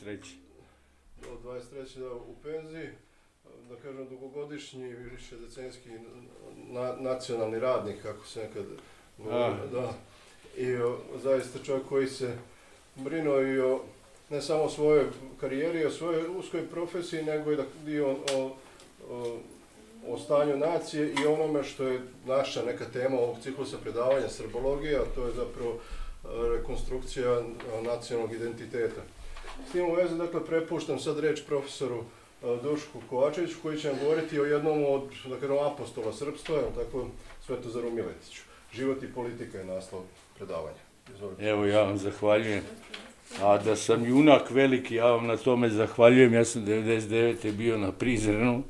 23. Do 23. U penziji, da kažem, dugogodišnji, više decenijski nacionalni radnik, kako se nekad govori, da. I zaista čovjek koji se brinuo i o ne samo o svojoj karijeri, o svojoj uskoj profesiji, nego i o stanju nacije i onome što je naša neka tema ovog ciklusa predavanja srbologija, a to je zapravo rekonstrukcija nacionalnog identiteta. S tim u vezi, dakle, prepuštam sad reč profesoru Dušku Kovačeviću, koji će nam govoriti o jednom od, da kažem, apostola srpstva, tako, Svetozaru Miletiću. Život i politika je naslov predavanja. Izvolite. Evo, ja vam zahvaljujem. A da sam junak veliki, ja vam na tome zahvaljujem. Ja sam 99. bio na Prizrenu,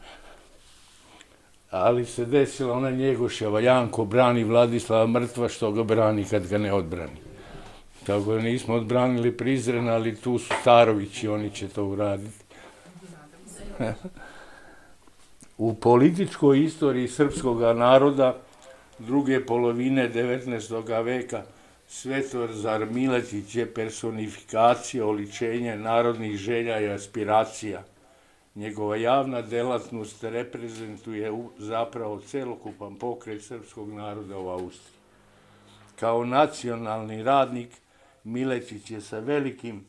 ali se desila ona Njegoševa, Janko brani Vladislava mrtva, što ga brani kad ga ne odbrani. Tako da nismo odbranili Prizren, ali tu su Starovići, oni će to uraditi. U političkoj istoriji srpskog naroda druge polovine 19. veka Svetozar Miletić je personifikacija, oličenje narodnih želja i aspiracija. Njegova javna delatnost reprezentuje zapravo celokupan pokret srpskog naroda u Austriji. Kao nacionalni radnik, Miletić je sa velikim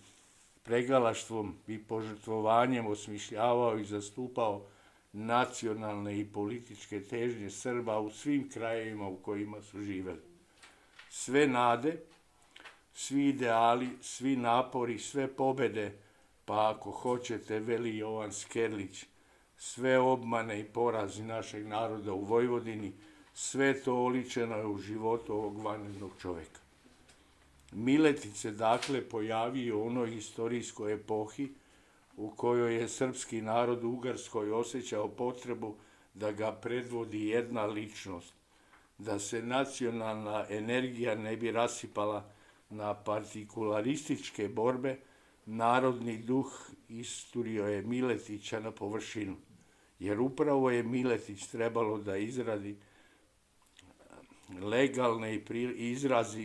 pregalaštvom i požrtvovanjem osmišljavao i zastupao nacionalne i političke težnje Srba u svim krajevima u kojima su živeli. Sve nade, svi ideali, svi napori, sve pobede, pa ako hoćete, veli Jovan Skerlić, sve obmane i porazi našeg naroda u Vojvodini, sve to oličeno je u životu ovog vanrednog čoveka. Miletić se dakle pojavio u onoj istorijskoj epohi u kojoj je srpski narod u Ugarskoj osjećao potrebu da ga predvodi jedna ličnost, da se nacionalna energija ne bi rasipala na partikularističke borbe, narodni duh isturio je Miletića na površinu, jer upravo je Miletić trebalo da izrazi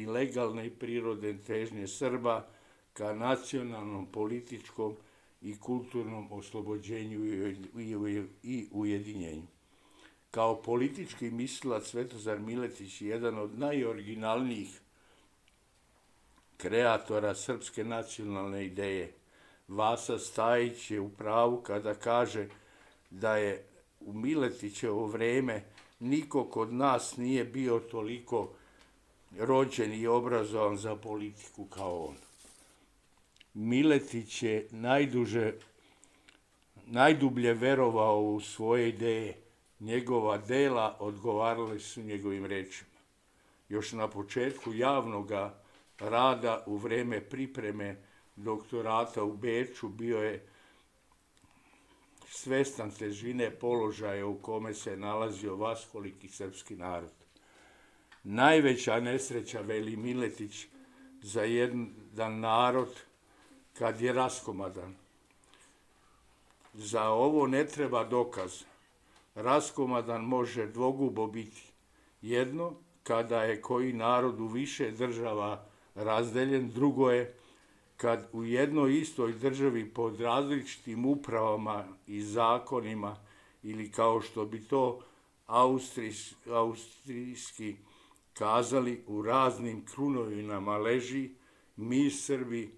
legalne i prirodne težnje Srba ka nacionalnom, političkom i kulturnom oslobođenju i ujedinjenju. Kao politički mislilac Svetozar Miletić je jedan od najoriginalnijih kreatora srpske nacionalne ideje. Vasa Stajić je u pravu kada kaže da je u Miletićevo vreme niko kod nas nije bio toliko rođen i obrazovan za politiku kao on. Miletić je najdublje verovao u svoje ideje. Njegova dela odgovarali su njegovim rečima. Još na početku javnog rada u vreme pripreme doktorata u Beču bio je svestan težine položaja u kome se nalazio vaskoliki srpski narod. Najveća nesreća, veli Miletić, za jedan narod kad je raskomadan. Za ovo ne treba dokaz. Raskomadan može dvogubo biti. Jedno, kada je koji narod u više država razdeljen, drugo je kad u jednoj istoj državi pod različitim upravama i zakonima ili kao što bi to austrijski kazali, u raznim krunovinama leži, mi Srbi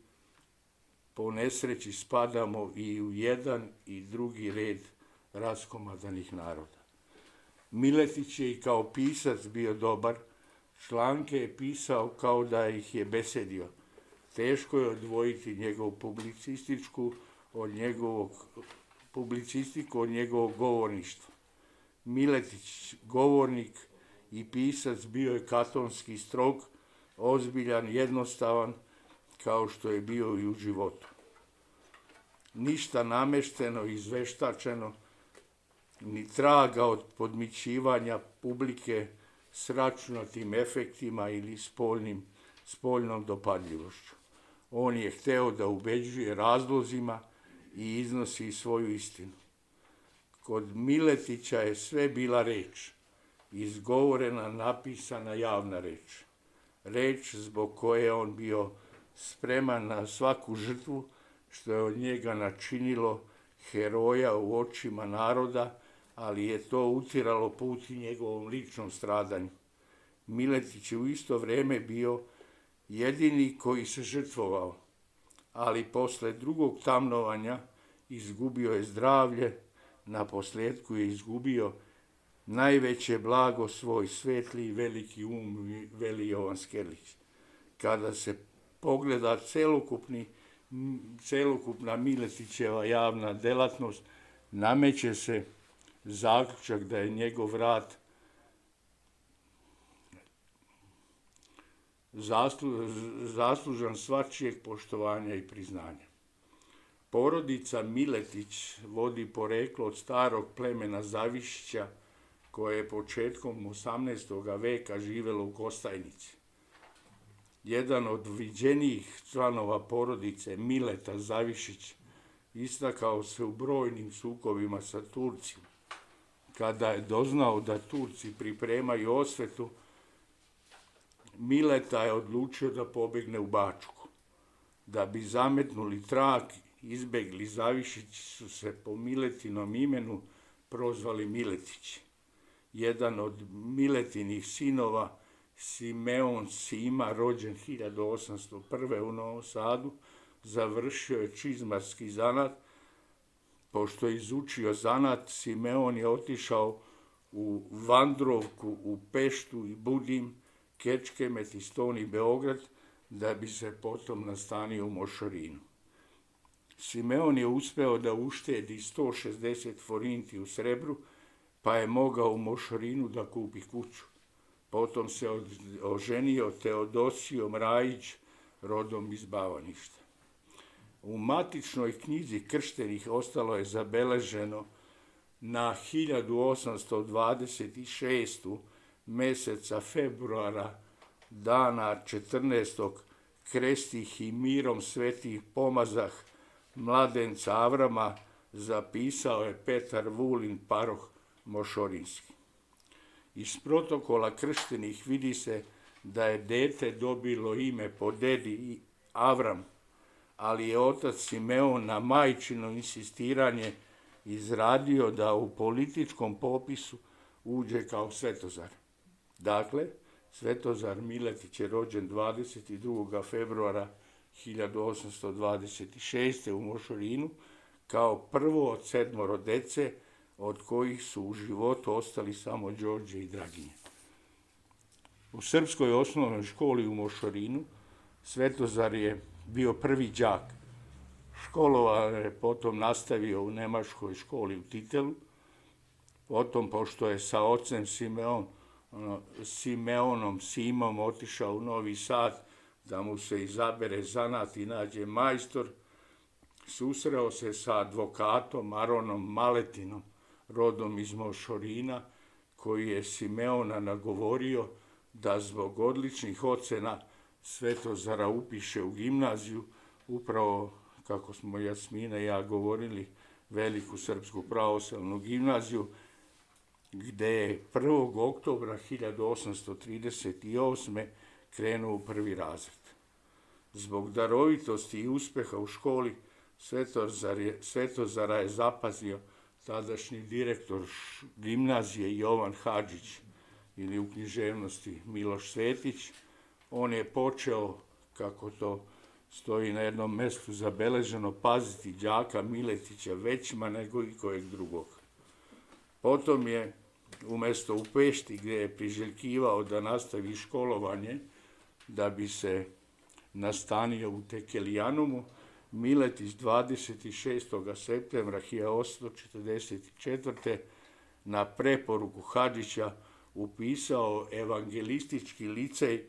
po nesreći spadamo i u jedan i drugi red raskomadanih naroda. Miletić je i kao pisac bio dobar, članke je pisao kao da ih je besedio. Teško je odvojiti njegovu publicistiku od njegovog govorništva. Miletić, govornik i pisac, bio je katonski strog, ozbiljan, jednostavan, kao što je bio i u životu. Ništa namešteno, izveštačeno, ni traga od podmićivanja publike s računatim efektima ili spoljnom dopadljivošću. On je hteo da ubeđuje razlozima i iznosi svoju istinu. Kod Miletića je sve bila reč, izgovorena, napisana javna reč. Reč zbog koje on bio spreman na svaku žrtvu, što je od njega načinilo heroja u očima naroda, ali je to utiralo put i njegovom ličnom stradanju. Miletić je u isto vrijeme bio jedini koji se žrtvovao, ali posle drugog tamnovanja izgubio je zdravlje, naposljetku je izgubio najveće blago svoj svetli i veliki veli Jovan Skerlić. Kada se pogleda celokupna Miletićeva javna delatnost, nameće se zaključak da je njegov rad zaslužan svačijeg poštovanja i priznanja. Porodica Miletić vodi poreklo od starog plemena Zavišića, koje je početkom 18. veka živjelo u Kostajnici. Jedan od viđenijih članova porodice, Mileta Zavišić, istakao se u brojnim sukobima sa Turcima. Kada je doznao da Turci pripremaju osvetu, Mileta je odlučio da pobjegne u Bačku. Da bi zametnuli trag, izbjegli Zavišići su se po Miletinom imenu prozvali Miletići. Jedan od Miletinih sinova, Simeon Sima, rođen 1801. u Novom Sadu, završio je čizmarski zanat. Pošto je izučio zanat, Simeon je otišao u Vandrovku, u Peštu i Budim, Kečkemet i Stoni Beograd, da bi se potom nastanio u Mošorinu. Simeon je uspeo da uštedi 160 forinti u srebru, pa je mogao u Mošorinu da kupi kuću. Potom se oženio Teodosijom Rajić, rodom iz Bavaništa. U matičnoj knjizi krštenih ostalo je zabeleženo na 1826. meseca februara, dana 14. krestih i mirom svetih pomazah mladenca Avrama, zapisao je Petar Vulin, paroh Mošorinski. Iz protokola krštenih vidi se da je dete dobilo ime po dedi Avram, ali je otac Simeon na majčino insistiranje izradio da u političkom popisu uđe kao Svetozar. Dakle, Svetozar Miletić je rođen 22. februara 1826. u Mošorinu kao prvo od 7 dece, od kojih su u životu ostali samo Đorđe i Draginje. U srpskoj osnovnoj školi u Mošorinu Svetozar je bio prvi đak. Školovanje je potom nastavio u nemačkoj školi u Titelu. Potom, pošto je sa ocem Simeonom Simom otišao u Novi Sad da mu se izabere zanat i nađe majstor, susreo se sa advokatom Aronom Maletinom, rodom iz Mošorina, koji je Simeona nagovorio da zbog odličnih ocena Svetozara upiše u gimnaziju, upravo, kako smo Jasmina i ja govorili, Veliku srpsku pravoslavnu gimnaziju, gde je 1. oktobra 1838. krenuo u prvi razred. Zbog darovitosti i uspeha u školi Svetozara je zapazio tadašnji direktor gimnazije Jovan Hadžić, ili u književnosti Miloš Svetić. On je počeo, kako to stoji na jednom mestu zabeleženo, paziti đaka Miletića većima nego i kojeg drugog. Potom je, umjesto u Pešti, gdje je priželjkivao da nastavi školovanje, da bi se nastanio u Tekelijanumu, Miletić 26. septembra 1844. na preporuku Hadžića upisao evangelistički licej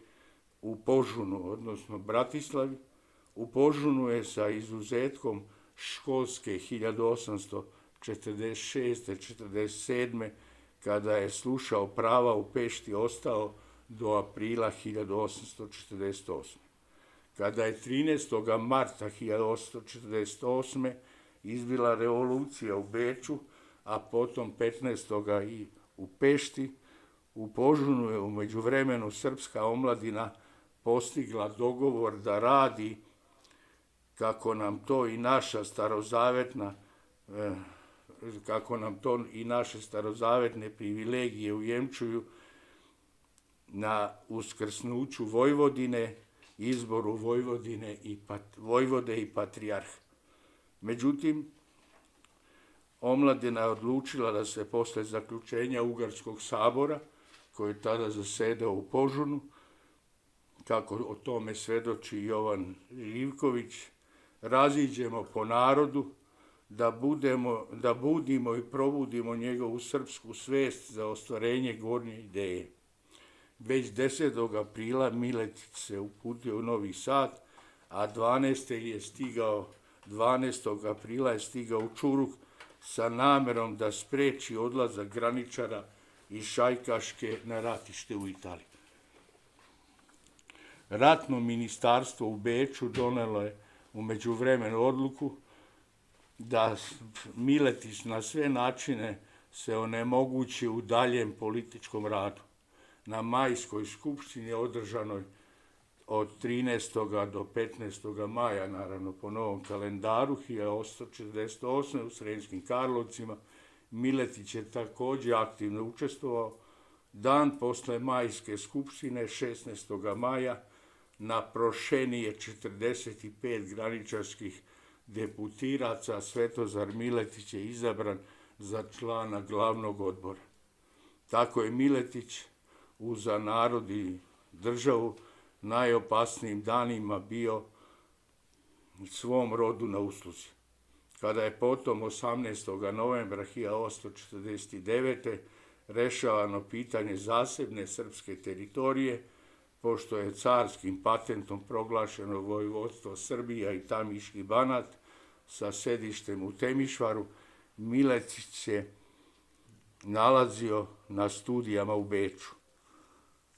u Požunu, odnosno Bratislavi. U Požunu je sa izuzetkom školske 1846-47. kada je slušao prava u Pešti ostao do aprila 1848. Kada je 13. marta 1848. izbila revolucija u Beču, a potom 15. i u Pešti, u Požunu je u međuvremenu srpska omladina postigla dogovor da radi kako nam to i naša starozavetna kako nam to i naše starozavetne privilegije ujemčuju na uskrsnuću Vojvodine, izboru Vojvodine Vojvode i patrijarha. Međutim, omladina je odlučila da se posle zaključenja Ugarskog sabora, koji je tada zasedao u Požunu, kako o tome svedoči Jovan Živković, raziđemo po narodu, da budimo i probudimo njegovu srpsku svest za ostvarenje gornje ideje. Već 10. aprila Miletić se uputio u Novi Sad, a 12. aprila je stigao u Čuruk sa namerom da spreči odlazak graničara iz Šajkaške na ratište u Italiji. Ratno ministarstvo u Beču donelo je u međuvremenu odluku da Miletić na sve načine se onemogući u daljem političkom radu. Na majskoj skupštini održanoj od 13. do 15. maja, naravno po novom kalendaru, 1848. u Sremskim Karlovcima, Miletić je također aktivno učestvovao. Dan posle majske skupštine, 16. maja, na prošenije 45 graničarskih deputiraca Svetozar Miletić je izabran za člana glavnog odbora. Tako je Miletić za narod i državu najopasnijim danima bio svom rodu na usluzi. Kada je potom 18. novembra 1849. rešavano pitanje zasebne srpske teritorije, pošto je carskim patentom proglašeno vojvodstvo Srbija i Tamiški Banat sa sedištem u Temišvaru, Miletić se nalazio na studijama u Beču.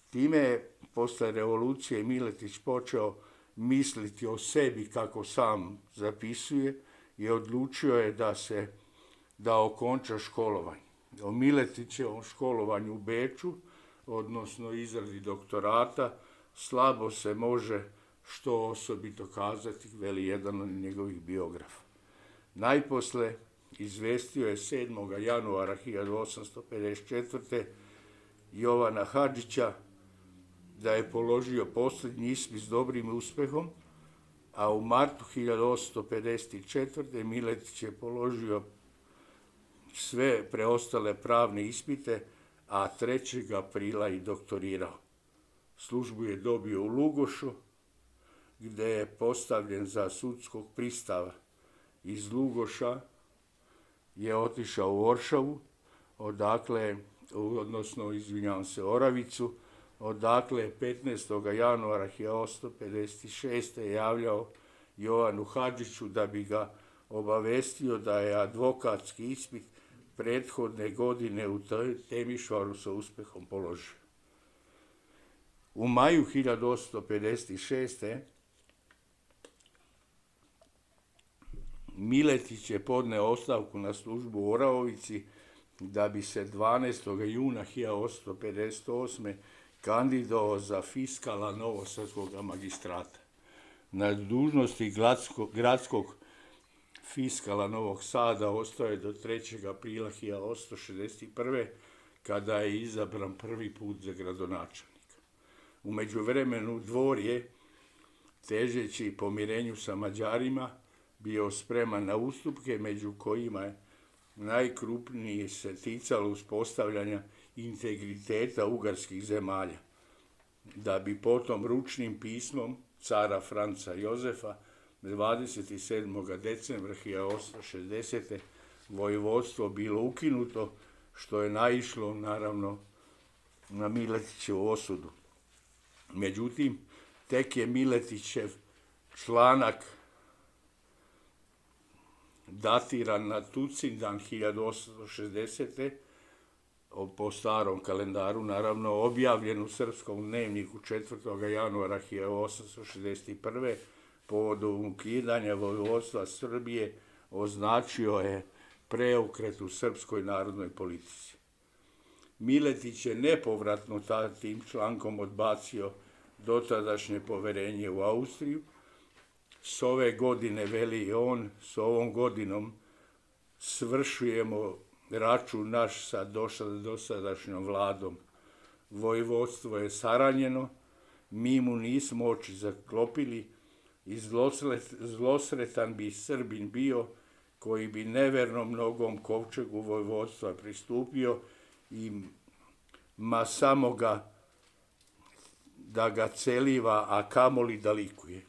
Time je posle revolucije Miletić počeo misliti o sebi, kako sam zapisuje, i odlučio je da okonča školovanje. O Miletićevom školovanju u Beču, odnosno izradi doktorata, slabo se može što osobito kazati, veli jedan od njegovih biografa. Najposle izvestio je 7. januara 1854. Jovana Hadžića da je položio posljednji ispit s dobrim uspehom, a u martu 1854. Miletić je položio sve preostale pravne ispite, a 3. aprila i doktorirao. Službu je dobio u Lugošu, gde je postavljen za sudskog pristava. Iz Lugoša je otišao u Oršavu, Oravicu, odakle 15. januara 1856. je javljao Jovanu Hadžiću da bi ga obavestio da je advokatski ispit prethodne godine u Temišvaru sa uspehom položio. U maju 1856. Miletić je podneo ostavku na službu u Orahovici da bi se 12. juna 1858. kandidovao za fiskala Novosadskog magistrata. Na dužnosti gradskog fiskala Novog Sada ostao je do 3. aprila 1861. kada je izabran prvi put za gradonačelnika. U međuvremenu Dvor je, težeći pomirenju sa Mađarima, bio spreman na ustupke, među kojima je najkrupnije se ticalo uspostavljanja integriteta ugarskih zemalja, da bi potom ručnim pismom cara Franca Jozefa 27. decembra 1860. vojvodstvo bilo ukinuto, što je naišlo naravno na Miletićevu osudu. Međutim, tek je Miletićev članak datiran na Tucindan 1860. po starom kalendaru, naravno, objavljen u Srpskom dnevniku 4. januara 1861. povodom ukidanja vojvodstva Srbije označio je preokret u srpskoj narodnoj politici. Miletić je nepovratno tim člankom odbacio dotadašnje poverenje u Austriju, s ove godine, veli on, s ovom godinom svršujemo račun naš sa dosadašnjom vladom. Vojvodstvo je saranjeno, mi mu nismo oči zaklopili i zlosretan bi Srbin bio koji bi nevernom nogom kovčegu vojvodstva pristupio i ma samo ga da ga celiva, a kamoli da likuje.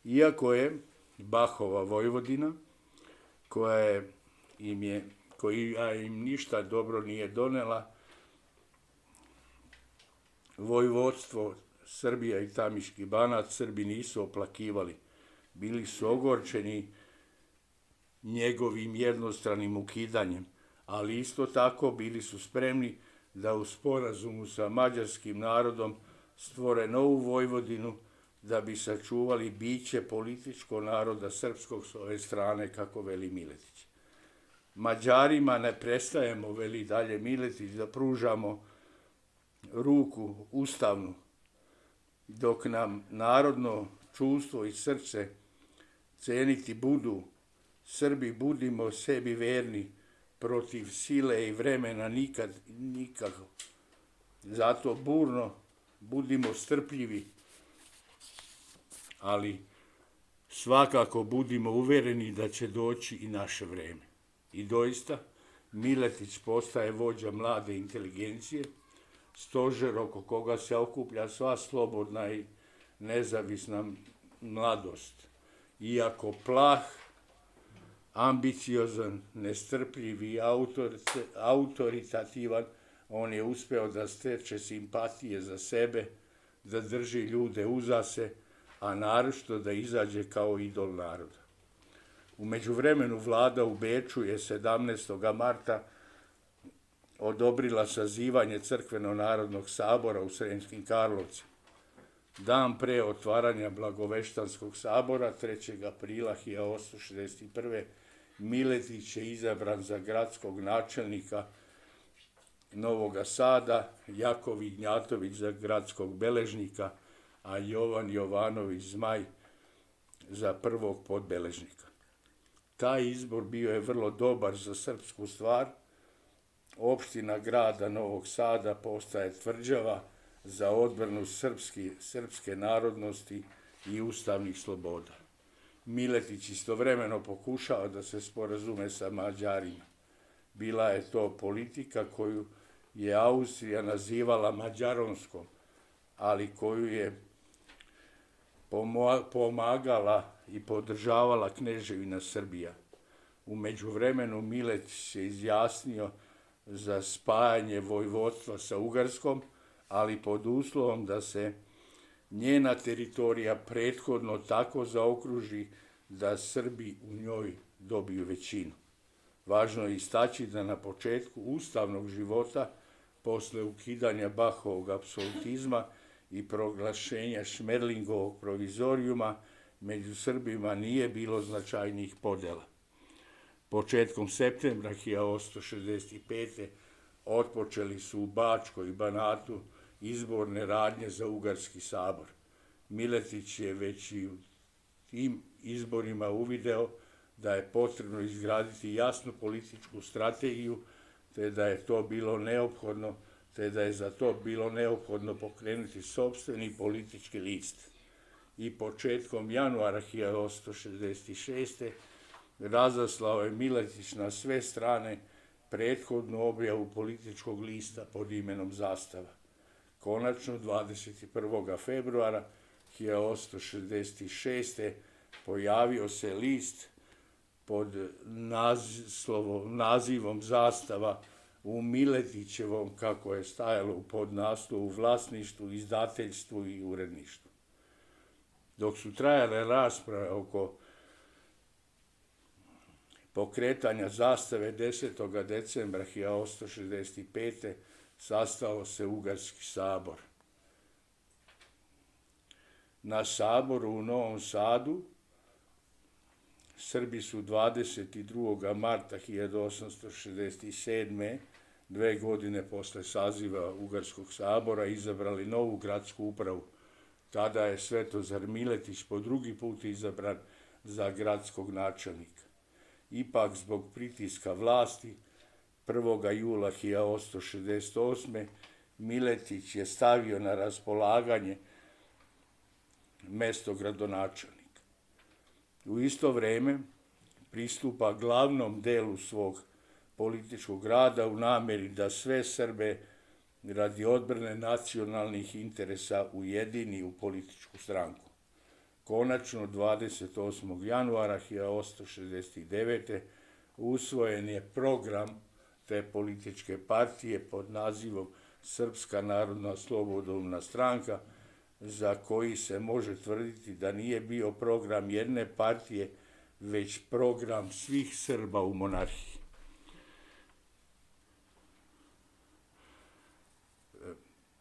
Iako je Bahova Vojvodina, koja im ništa dobro nije donela, vojvodstvo Srbija i Tamiški Banat Srbi nisu oplakivali. Bili su ogorčeni njegovim jednostranim ukidanjem, ali isto tako bili su spremni da u sporazumu sa mađarskim narodom stvore novu Vojvodinu da bi sačuvali biće političkog naroda srpskog s ove strane, kako veli Miletić. Mađarima ne prestajemo, veli dalje Miletić, da pružamo ruku ustavnu, dok nam narodno čuvstvo i srce ceniti budu. Srbi, budimo sebi verni, protiv sile i vremena nikako. Zato burno budimo strpljivi, ali svakako budimo uvereni da će doći i naše vreme. I doista, Miletić postaje vođa mlade inteligencije, stožer oko koga se okuplja sva slobodna i nezavisna mladost. Iako plah, ambiciozan, nestrpljiv i autoritativan, on je uspeo da steče simpatije za sebe, da drži ljude uza se, a naročito da izađe kao idol naroda. U međuvremenu vlada u Beču je 17. marta odobrila sazivanje Crkveno-narodnog sabora u Sremskim Karlovcima. Dan pre otvaranja Blagoveštanskog sabora, 3. aprila 1861. Miletić je izabran za gradskog načelnika Novog Sada, Jakov Ignjatović za gradskog beležnika, a Jovan Jovanović Zmaj za prvog podbeležnika. Taj izbor bio je vrlo dobar za srpsku stvar. Opština grada Novog Sada postaje tvrđava za odbranu srpske narodnosti i ustavnih sloboda. Miletić istovremeno pokušava da se sporazume sa Mađarima. Bila je to politika koju je Austrija nazivala mađaronskom, ali koju je pomagala i podržavala Kneževina Srbija. U međuvremenu Miletić se izjasnio za spajanje vojvodstva sa Ugarskom, ali pod uslovom da se njena teritorija prethodno tako zaokruži da Srbi u njoj dobiju većinu. Važno je istaći da na početku ustavnog života, posle ukidanja Bahovog apsolutizma i proglašenja Šmerlingovog provizorijuma, među Srbima nije bilo značajnih podela. Početkom septembra 1865. otpočeli su u Bačkoj i Banatu izborne radnje za Ugarski sabor. Miletić je već i u tim izborima uvideo da je potrebno izgraditi jasnu političku strategiju, te da je za to bilo neophodno pokrenuti sopstveni politički list. I početkom januara 1866. razaslao je Miletić na sve strane prethodnu objavu političkog lista pod imenom Zastava. Konačno, 21. februara 1866. pojavio se list pod nazivom Zastava u Miletićevom, kako je stajalo u podnaslovu, vlasništvu, izdateljstvu i uredništvu. Dok su trajale rasprave oko pokretanja Zastave, 10. decembra 1865. sastao se Ugarski sabor. Na saboru u Novom Sadu Srbi su 22. marta 1867. 2 godine posle saziva Ugarskog sabora izabrali novu gradsku upravu Tada je Svetozar Miletić po drugi put izabran za gradskog načelnika. Ipak zbog pritiska vlasti 1. jula 1868. Miletić je stavio na raspolaganje mesto gradonačelnika. U isto vrijeme pristupa glavnom delu svog političkog rada u namjeri da sve Srbe radi odbrane nacionalnih interesa ujedini u političku stranku. Konačno, 28. januara 1869. usvojen je program te političke partije pod nazivom Srpska narodna slobodolna stranka, za koji se može tvrditi da nije bio program jedne partije, već program svih Srba u monarhiji.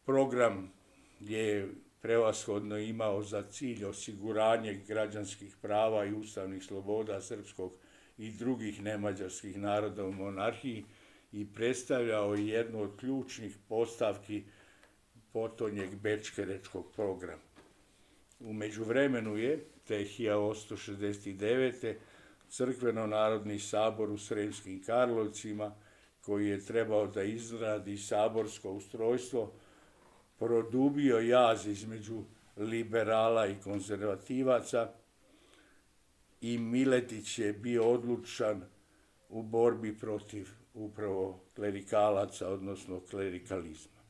Program je prevashodno imao za cilj osiguranje građanskih prava i ustavnih sloboda srpskog i drugih nemađarskih naroda u monarhiji i predstavljao jednu od ključnih postavki potonjeg Bečkerečkog programa. U međuvremenu je, te 1869. Crkveno-narodni sabor u Sremskim Karlovcima, koji je trebao da izradi saborsko ustrojstvo, produbio jaz između liberala i konzervativaca i Miletić je bio odlučan u borbi protiv upravo klerikalaca, odnosno klerikalizma.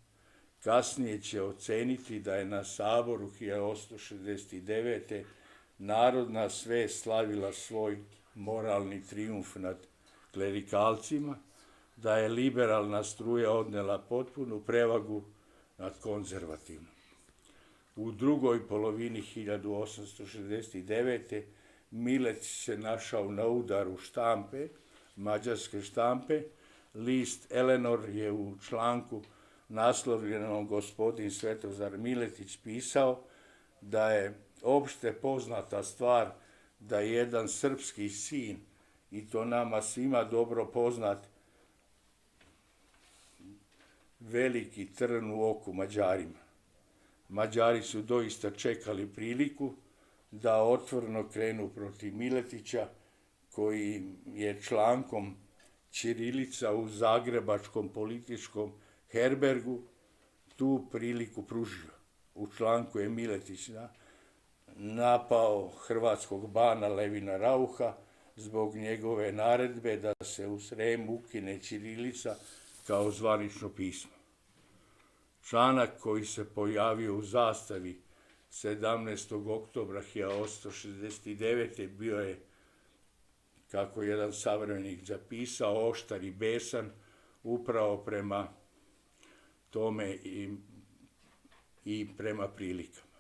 Kasnije će oceniti da je na saboru 1869. narodna svest slavila svoj moralni trijumf nad klerikalcima, da je liberalna struja odnela potpunu prevagu nad konzervativnom. U drugoj polovini 1869. Miletić se našao na udaru štampe, mađarske štampe. List Elenor je u članku naslovljenom Gospodin Svetozar Miletić pisao da je opšte poznata stvar da je jedan srpski sin, i to nama svima dobro poznat, veliki trn u oku Mađarima. Mađari su doista čekali priliku da otvoreno krenu protiv Miletića, koji je člankom ćirilica u zagrebačkom političkom herbergu tu priliku pružio. U članku je Miletić napao hrvatskog bana Levina Rauha zbog njegove naredbe da se u Sremu ukine ćirilica kao zvanično pismo. Članak koji se pojavio u zastavi 17. oktobra 1869. bio je, kako jedan savremenik zapisao, oštar i besan upravo prema tome i prema prilikama.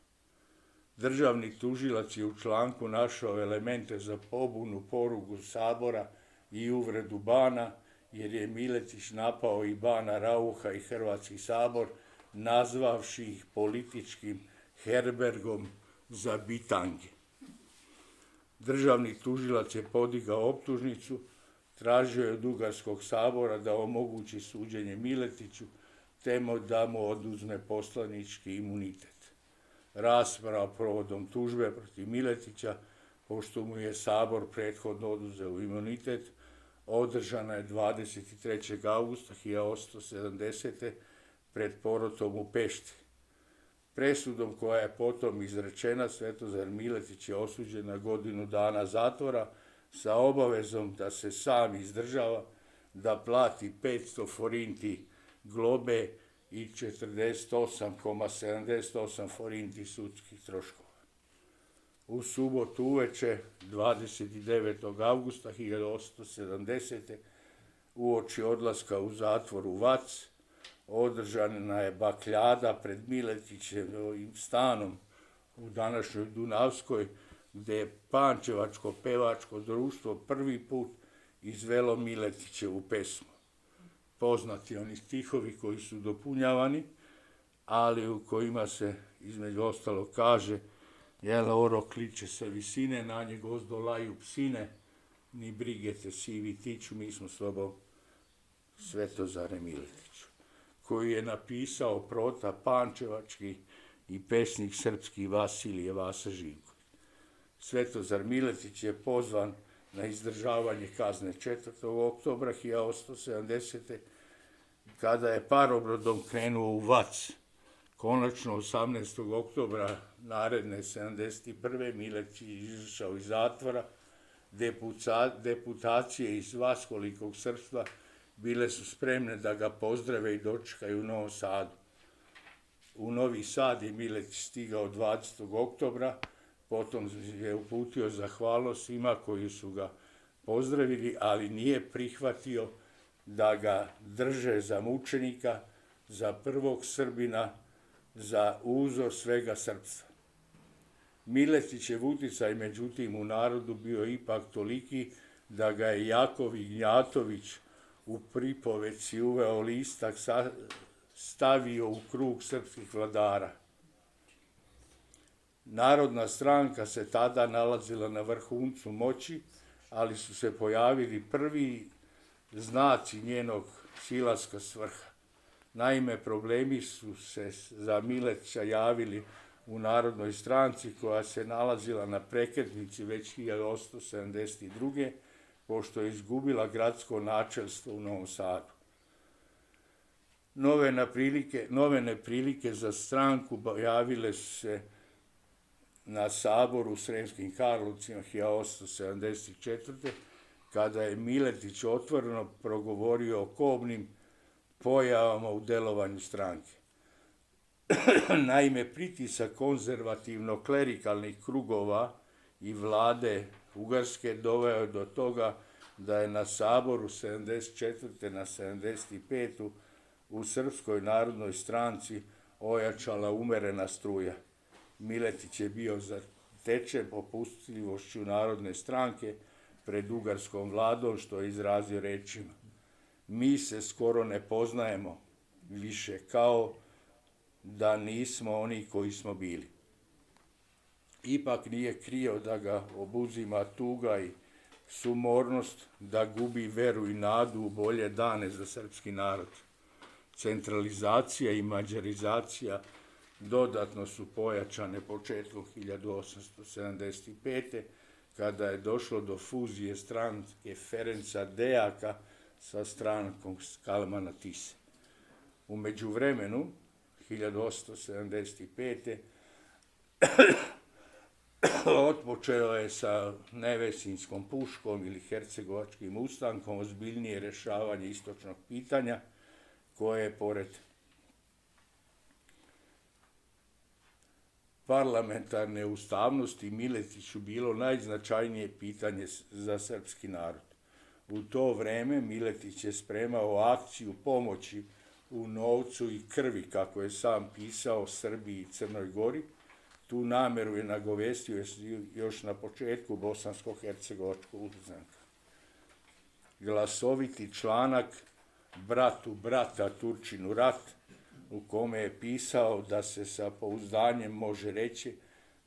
Državni tužilac je u članku našao elemente za pobunu, porugu sabora i uvredu bana, jer je Miletić napao i bana Rauha i Hrvatski sabor, nazvavši ih političkim herbergom za bitange. Državni tužilac je podigao optužnicu, tražio je od Ugarskog sabora da omogući suđenje Miletiću, te da mu oduzme poslanički imunitet. Rasprava povodom tužbe protiv Miletića, pošto mu je sabor prethodno oduzeo imunitet, održana je 23. augusta 1870. pred porotom u Pešti. Presudom koja je potom izrečena, Svetozar Miletić je osuđen na godinu dana zatvora sa obavezom da se sam izdržava, da plati 500 forinti globe i 48,78 forinti sudskih troškova. U subotu uveče, 29. augusta 1870. uoči odlaska u zatvor u Vac, održana je bakljada pred Miletićevim stanom u današnjoj Dunavskoj, gde je Pančevačko pevačko društvo prvi put izvelo Miletićevu pesmu. Poznati oni stihovi koji su dopunjavani, ali u kojima se između ostalo kaže: jel oro kliče sa visine, na nje gozdo laju psine, ni brige te sivi tiču, mi smo s tobom, Svetozare Miletiću, koji je napisao Prota Pančevački i pesnik srpski Vasilije Vasa Živković. Svetozar Miletić je pozvan na izdržavanje kazne 4. oktobra 1870. kada je parobrodom krenuo u Vac. Konačno 18. oktobra naredne 71. Miletić je izašao iz zatvora. Deputacije iz vaskolikog srpstva bile su spremne da ga pozdrave i dočekaju u Novom Sadu. U Novi Sad je Miletić stigao 20. oktobra, potom je uputio zahvalnost svima koji su ga pozdravili, ali nije prihvatio da ga drže za mučenika, za prvog Srbina, za uzor svega srpstva. Miletićev uticaj, međutim, u narodu bio ipak toliki da ga je Jakov Ignjatović u pripovedci uveo listak, stavio u krug srpskih vladara. Narodna stranka se tada nalazila na vrhuncu moći, ali su se pojavili prvi znaci njenog silaska s vrha. Naime, problemi su se za Miletića javili u Narodnoj stranci koja se nalazila na prekretnici već 1872. pošto je izgubila gradsko načelstvo u Novom Sadu. Nove neprilike za stranku pojavile su se na saboru u Sremskim Karlovcima 1874. kada je Miletić otvoreno progovorio o kobnim pojavama u delovanju stranke. Naime, pritisak konzervativno-klerikalnih krugova i vlade Ugarske doveo do toga da je na saboru 74. na 75. u Srpskoj narodnoj stranci ojačala umerena struja. Miletić je bio zatečen popustljivošću Narodne stranke pred Ugarskom vladom, što je izrazio rečima: mi se skoro ne poznajemo više, kao da nismo oni koji smo bili. Ipak nije krio da ga obuzima tuga i sumornost, da gubi veru i nadu u bolje dane za srpski narod. Centralizacija i mađarizacija dodatno su pojačane početkom 1875. kada je došlo do fuzije stranke Ferenca Dejaka sa strankom Kalmana Tise. U međuvremenu, 1875. otpočeo je sa Nevesinskom puškom ili Hercegovačkim ustankom ozbiljnije rešavanje istočnog pitanja, koje je pored parlamentarne ustavnosti Miletiću bilo najznačajnije pitanje za srpski narod. U to vreme Miletić je spremao akciju pomoći u novcu i krvi, kako je sam pisao, Srbiji i Crnoj Gori. Tu nameru je nagovestio još na početku bosansko-hercegovačkog ustanka. Glasoviti članak Bratu brata Turčinu rat, u kome je pisao da se sa pouzdanjem može reći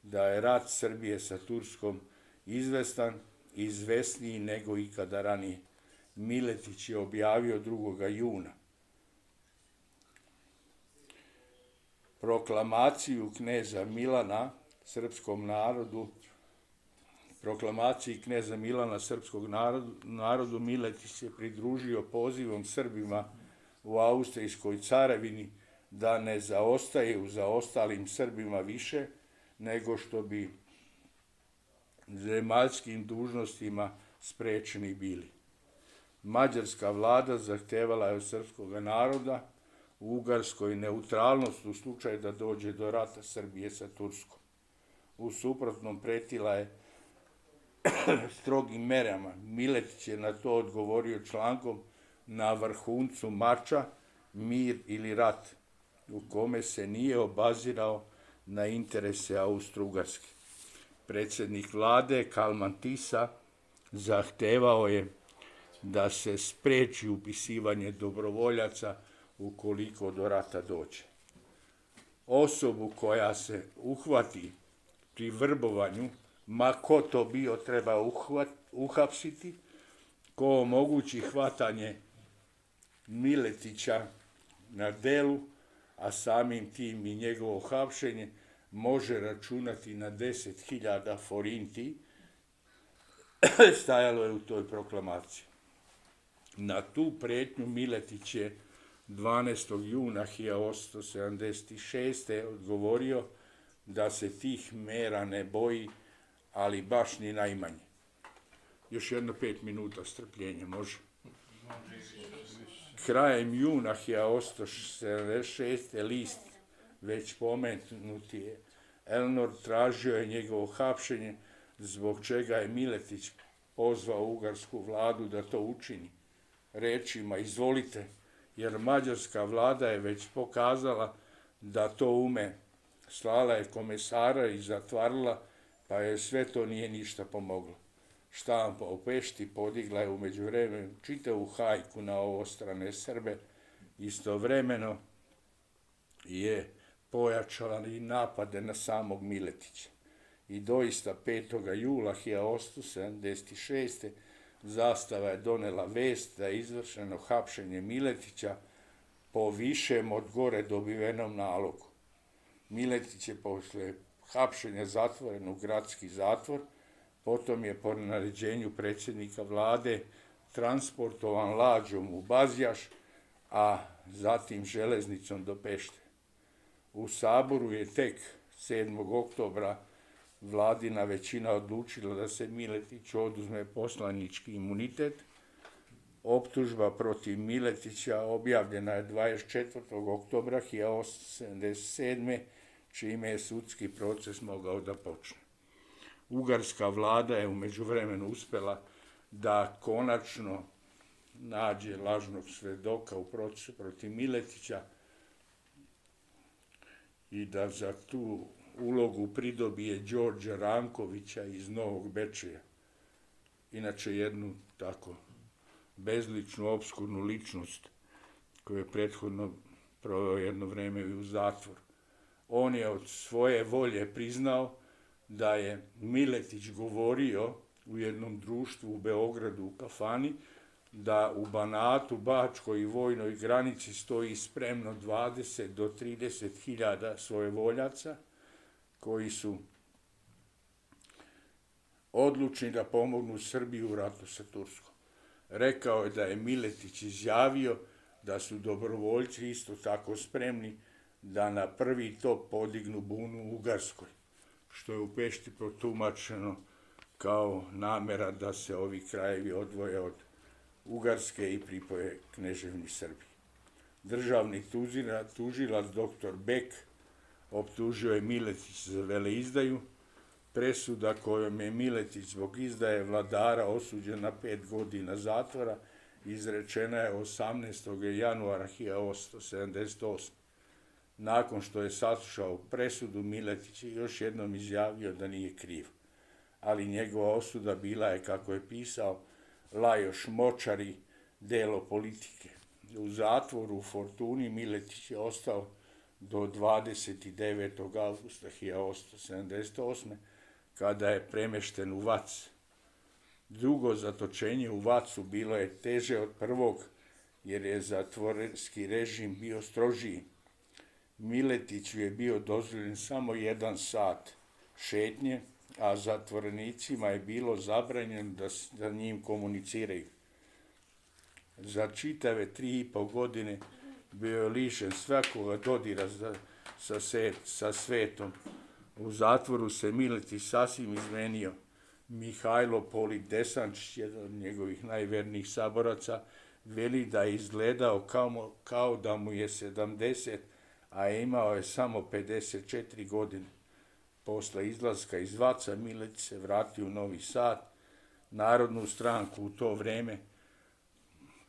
da je rat Srbije sa Turskom izvestan, izvesniji nego ikada ranije. Miletić je objavio 2. juna. Proklamaciju kneza Milana srpskom narodu, proklamaciji kneza Milana srpskog narodu Miletić se pridružio pozivom Srbima u Austrijskoj carevini da ne zaostaju za ostalim Srbima više nego što bi zemaljskim dužnostima sprečeni bili. Mađarska vlada zahtevala je od srpskog naroda u Ugarskoj neutralnost u slučaju da dođe do rata Srbije sa Turskom. U suprotnom pretila je strogim merama. Miletić je na to odgovorio člankom na vrhuncu mača Mir ili rat, u kome se nije obazirao na interese Austro-Ugarske. Predsjednik vlade Kalman Tisa zahtevao je da se spreči upisivanje dobrovoljaca ukoliko do rata dođe. Osobu koja se uhvati pri vrbovanju, ma ko to bio, treba uhapsiti, ko omogući hvatanje Miletića na delu, a samim tim i njegovo hapšenje može računati na 10.000 forinti, stajalo je u toj proklamaciji. Na tu prijetnju Miletić je 12. juna 1876. odgovorio da se tih mera ne boji, ali baš ni najmanje. Još jedno 5 minuta strpljenja, može. Krajem juna 1876. list, već pomenuti je, Elnor tražio je njegovo hapšenje, zbog čega je Miletić pozvao ugarsku vladu da to učini. Rečima, izvolite, jer mađarska vlada je već pokazala da to ume. Slala je komesara i zatvarila, pa je sve to nije ništa pomoglo. Štampa u Pešti podigla je u međuvremenu čitavu hajku na ovostrane Srbe. Istovremeno je pojačala i napade na samog Miletića. I doista 5. jula 1876. Zastava je donela vest da je izvršeno hapšenje Miletića po višem od gore dobivenom nalogu. Miletić je posle hapšenja zatvoren u gradski zatvor, potom je po naređenju predsjednika vlade transportovan lađom u Bazjaš, a zatim železnicom do Pešte. U Saboru je tek 7. oktobra vladina većina odlučila da se Miletiću oduzme poslanički imunitet. Optužba protiv Miletića objavljena je 24. oktobra 1877. čime je sudski proces mogao da počne. Ugarska vlada je u međuvremenu uspela da konačno nađe lažnog svedoka u procesu protiv Miletića i da za tu ulogu pridobije Đorđa Rankovića iz Novog Bečeja. Inače jednu tako bezličnu, opskurnu ličnost koju je prethodno proveo jedno vreme i u zatvoru. On je od svoje volje priznao da je Miletić govorio u jednom društvu u Beogradu u kafani da u Banatu, Bačkoj i vojnoj granici stoji spremno 20 do 30.000 svojevoljaca koji su odlučni da pomognu Srbiji u ratu sa Turskom. Rekao je da je Miletić izjavio da su dobrovoljci isto tako spremni da na prvi top podignu bunu u Ugarskoj, što je u Pešti protumačeno kao namera da se ovi krajevi odvoje od Ugarske i pripoje Kneževini Srbiji. Državni tužilac dr. Bek optužio je Miletić za veleizdaju. Presuda kojom je Miletić zbog izdaje vladara osuđen na 5 godina zatvora izrečena je 18. januara 1878. Nakon što je saslušao presudu, Miletić je još jednom izjavio da nije kriv, ali njegova osuda bila je, kako je pisao Lajoš Močari, delo politike. U zatvoru u Fortuni Miletić je ostao do 29. avgusta 1878. kada je premešten u Vac. Drugo zatočenje u Vacu bilo je teže od prvog, jer je zatvorski režim bio strožiji. Miletiću je bio dozvoljen samo 1 sat šetnje, a zatvorenicima je bilo zabranjeno da sa njim komuniciraju. Za čitave 3,5 godine bio je lišen svakoga dodira sa svetom. U zatvoru se Miletić sasvim izmenio. Mihajlo Polik Desančić, jedan od njegovih najvernijih saboraca, veli da je izgledao kao da mu je 70, a imao je samo 54 godine. Posle izlaska iz Vaca Miletić se vratio u Novi Sad. Narodnu stranku u to vreme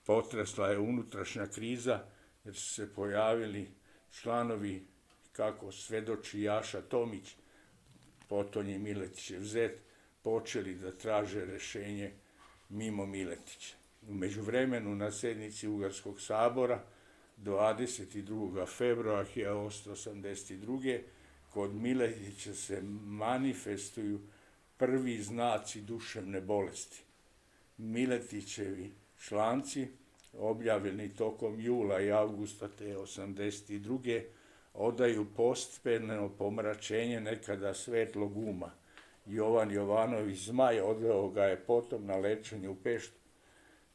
potresla je unutrašnja kriza, jer su se pojavili članovi, kako svedoči Jaša Tomić, potom je Miletićev zet, počeli da traže rešenje mimo Miletića. U međuvremenu na sednici Ugarskog sabora 22. februara 1882. kod Miletića se manifestuju prvi znaci duševne bolesti. Miletićevi članci, objavljeni tokom jula i avgusta te 82. odaju postepeno pomračenje nekada svetlog uma. Jovan Jovanović Zmaj odveo ga je potom na lečenje u Peštu.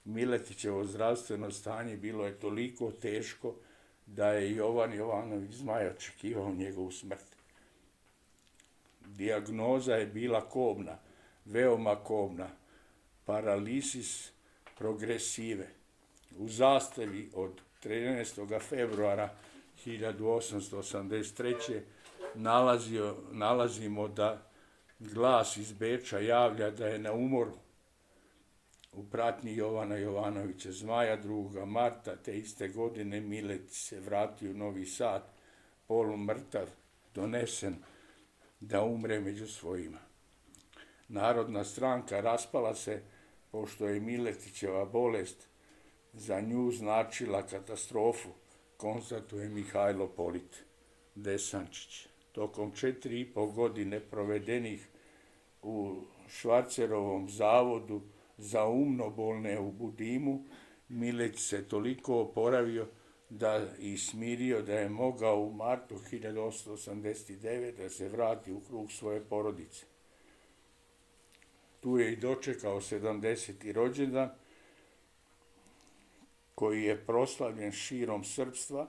Miletićevo zdravstveno stanje bilo je toliko teško da je Jovan Jovanović Zmaj očekivao njegovu smrt. Dijagnoza je bila kobna, veoma kobna, paralisis progresive. U zastavi od 13. februara 1883. nalazimo da glas iz Beča javlja da je na umoru. U pratnji Jovana Jovanovića Zmaja 2. marta te iste godine Miletić se vratio u Novi Sad, polumrtav, donesen da umre među svojima. Narodna stranka raspala se pošto je Miletićeva bolest za nju značila katastrofu, konstatuje Mihajlo Polit Desančić. Tokom 4,5 godine provedenih u Švarcerovom zavodu za umnobolne u Budimu, Miletić se toliko oporavio i smirio da je mogao u martu 1889. da se vrati u krug svoje porodice. Tu je i dočekao 70. rođendan, koji je proslavljen širom srpstva,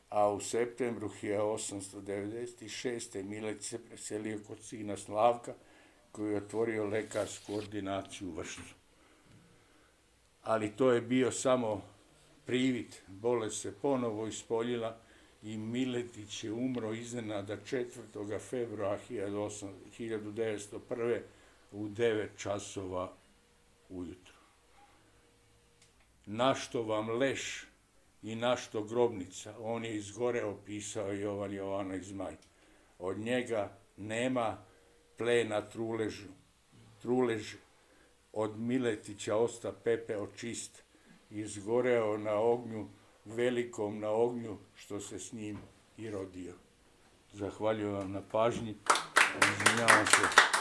a u septembru 1896. Miletić se preselio kod sina Slavka, koji je otvorio lekarsku ordinaciju u Vršcu. Ali to je bio samo privid, bolest se ponovo ispoljila i Miletić je umro iznenada 4. februara 1901. u 9 časova ujutru. Našto vam leš i našto grobnica, on je izgore opisao Jovan Jovanović Zmaj. Od njega nema plena trulež, od Miletića osta pepeo čist, izgoreo na ognju, velikom na ognju, što se s njim i rodio. Zahvaljujem vam na pažnji, izvinjavam se.